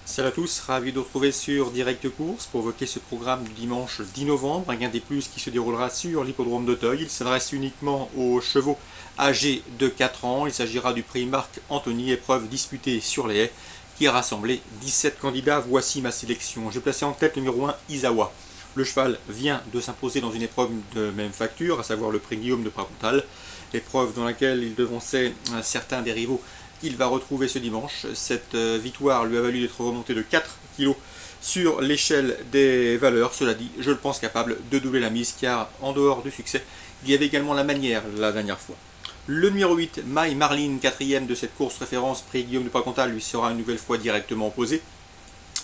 Salut à tous, ravi de vous retrouver sur Direct Course pour évoquer ce programme du dimanche 10 novembre, un gain des plus qui se déroulera sur l'hippodrome d'Auteuil. Il s'adresse uniquement aux chevaux âgés de 4 ans. Il s'agira du prix Marc-Anthony, épreuve disputée sur les haies, qui a rassemblé 17 candidats. Voici ma sélection. J'ai placé en tête le numéro 1, Isawa. Le cheval vient de s'imposer dans une épreuve de même facture, à savoir le prix Guillaume de Pracontal, épreuve dans laquelle il devançait certains des rivaux qu'il va retrouver ce dimanche. Cette victoire lui a valu d'être remonté de 4 kg sur l'échelle des valeurs. Cela dit, je le pense capable de doubler la mise, car en dehors du succès, il y avait également la manière la dernière fois. Le numéro 8, My Marlin, quatrième de cette course référence prix Guillaume de Pracontal, lui sera une nouvelle fois directement opposé.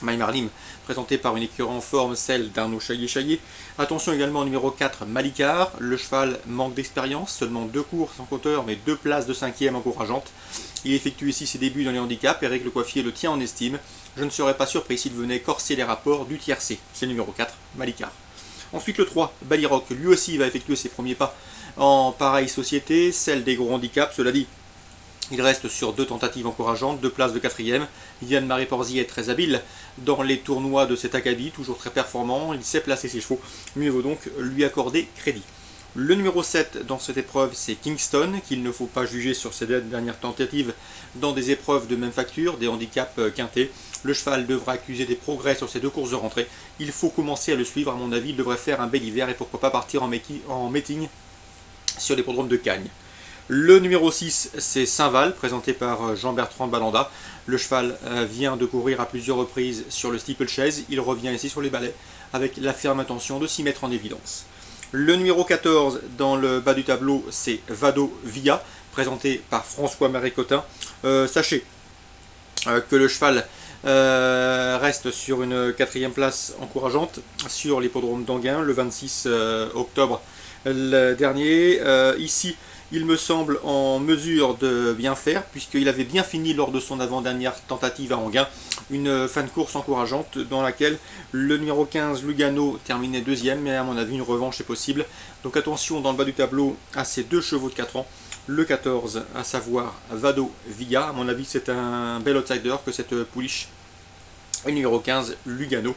My Marlin, présenté par une écurie en forme, celle d'Arnaud Chaillet-Chaillet. Attention également au numéro 4, Malicar. Le cheval manque d'expérience, seulement 2 courses en compteur, mais 2 places de 5e encourageantes. Il effectue ici ses débuts dans les handicaps. Éric Le Coiffier le tient en estime. Je ne serais pas surpris s'il venait corser les rapports du tiercé. C'est le numéro 4, Malicar. Ensuite le 3, Balirock. Lui aussi va effectuer ses premiers pas en pareille société, celle des gros handicaps. Cela dit, il reste sur 2 tentatives encourageantes, 2 places de 4e. Yann-Marie Porzi est très habile dans les tournois de cet acabit, toujours très performant. Il sait placer ses chevaux, mieux vaut donc lui accorder crédit. Le numéro 7 dans cette épreuve, c'est Kingston, qu'il ne faut pas juger sur ses dernières tentatives dans des épreuves de même facture, des handicaps quintés. Le cheval devra accuser des progrès sur ses 2 courses de rentrée. Il faut commencer à le suivre, à mon avis. Il devrait faire un bel hiver et pourquoi pas partir en meeting sur l'hippodrome de Cagnes. Le numéro 6, c'est Saint-Val, présenté par Jean-Bertrand Balanda. Le cheval vient de courir à plusieurs reprises sur le steeplechase. Il revient ici sur les balais avec la ferme intention de s'y mettre en évidence. Le numéro 14 dans le bas du tableau, c'est Vado Villa, présenté par François-Marie Cotin. Sachez que le cheval reste sur une 4e place encourageante sur l'hippodrome d'Anguin le 26 octobre dernier. Ici, il me semble en mesure de bien faire, puisqu'il avait bien fini lors de son avant-dernière tentative à Anguin, une fin de course encourageante dans laquelle le numéro 15, Lugano, terminait 2e, mais à mon avis une revanche est possible. Donc attention dans le bas du tableau à ces 2 chevaux de 4 ans. Le 14, à savoir Vado Villa, à mon avis c'est un bel outsider que cette pouliche. Et le numéro 15, Lugano,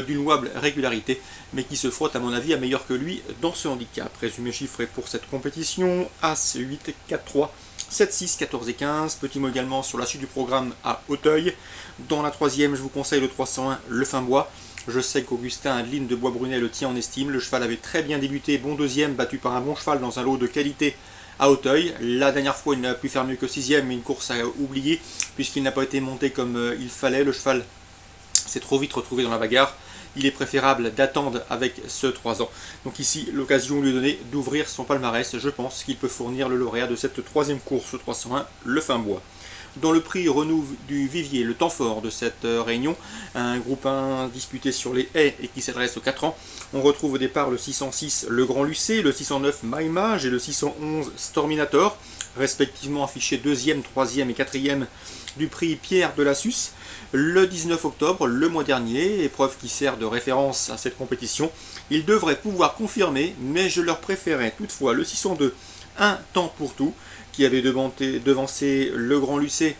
d'une louable régularité, mais qui se frotte à mon avis à meilleur que lui dans ce handicap. Résumé chiffré pour cette compétition, As 8, 4, 3, 7, 6, 14 et 15. Petit mot également sur la suite du programme à Auteuil. Dans la 3e, je vous conseille le 301, le Fin-Bois. Je sais qu'Augustin Adeline de Bois-Brunet le tient en estime. Le cheval avait très bien débuté, bon 2e, battu par un bon cheval dans un lot de qualité à Auteuil. La dernière fois, il n'a pu faire mieux que 6e, mais une course à oublier, puisqu'il n'a pas été monté comme il fallait. Le cheval s'est trop vite retrouvé dans la bagarre. Il est préférable d'attendre avec ce 3 ans. Donc ici, l'occasion lui est donnée d'ouvrir son palmarès. Je pense qu'il peut fournir le lauréat de cette 3e course 301, le Fin-Bois. Dans le prix Renou du Vivier, le temps fort de cette réunion, un groupe 1 disputé sur les haies et qui s'adresse aux 4 ans, on retrouve au départ le 606 Le Grand Lucé, le 609 Maïmage et le 611 Storminator, respectivement affichés 2e, 3e et 4e du prix Pierre de la Susse. Le 19 octobre, le mois dernier, épreuve qui sert de référence à cette compétition, ils devraient pouvoir confirmer, mais je leur préférais toutefois le 602 Un temps pour tout, qui avait devancé le Grand Lucé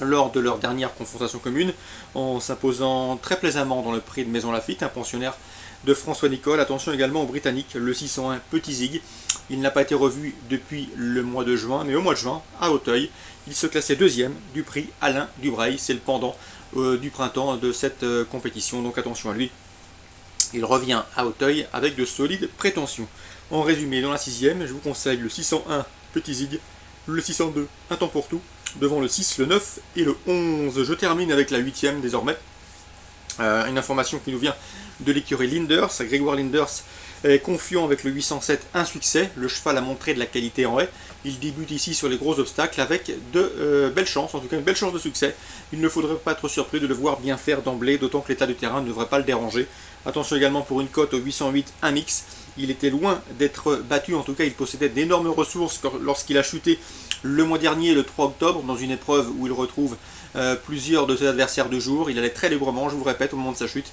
lors de leur dernière confrontation commune, en s'imposant très plaisamment dans le prix de Maison Lafitte, un pensionnaire de François Nicole. Attention également au Britannique, le 601 Petit Zig. Il n'a pas été revu depuis le mois de juin, mais au mois de juin, à Auteuil, il se classait 2e du prix Alain Dubrail. C'est le pendant du printemps de cette compétition, donc attention à lui. Il revient à Auteuil avec de solides prétentions. En résumé, dans la 6e, je vous conseille le 601 Petit Zig, le 602 Un temps pour tout, devant le 6, le 9 et le 11. Je termine avec la 8e désormais. Une information qui nous vient de l'écurie Linders. Grégoire Linders est confiant avec le 807, un succès. Le cheval a montré de la qualité en haie. Il débute ici sur les gros obstacles avec de belles chances, en tout cas une belle chance de succès. Il ne faudrait pas être surpris de le voir bien faire d'emblée, d'autant que l'état du terrain ne devrait pas le déranger. Attention également pour une cote au 808, un mix. Il était loin d'être battu, en tout cas il possédait d'énormes ressources lorsqu'il a chuté le mois dernier, le 3 octobre, dans une épreuve où il retrouve plusieurs de ses adversaires de jour. Il allait très librement, je vous répète, au moment de sa chute.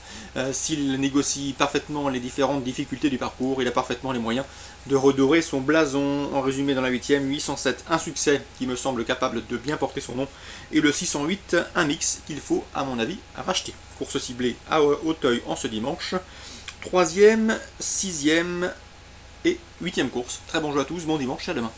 S'il négocie parfaitement les différentes difficultés du parcours, il a parfaitement les moyens de redorer son blason. En résumé, dans la 8e, 807, un succès qui me semble capable de bien porter son nom, et le 608, un mix qu'il faut, à mon avis, racheter. Course ciblée à Auteuil en ce dimanche. 3e, 6e et 8e course. Très bon jeu à tous, bon dimanche, à demain.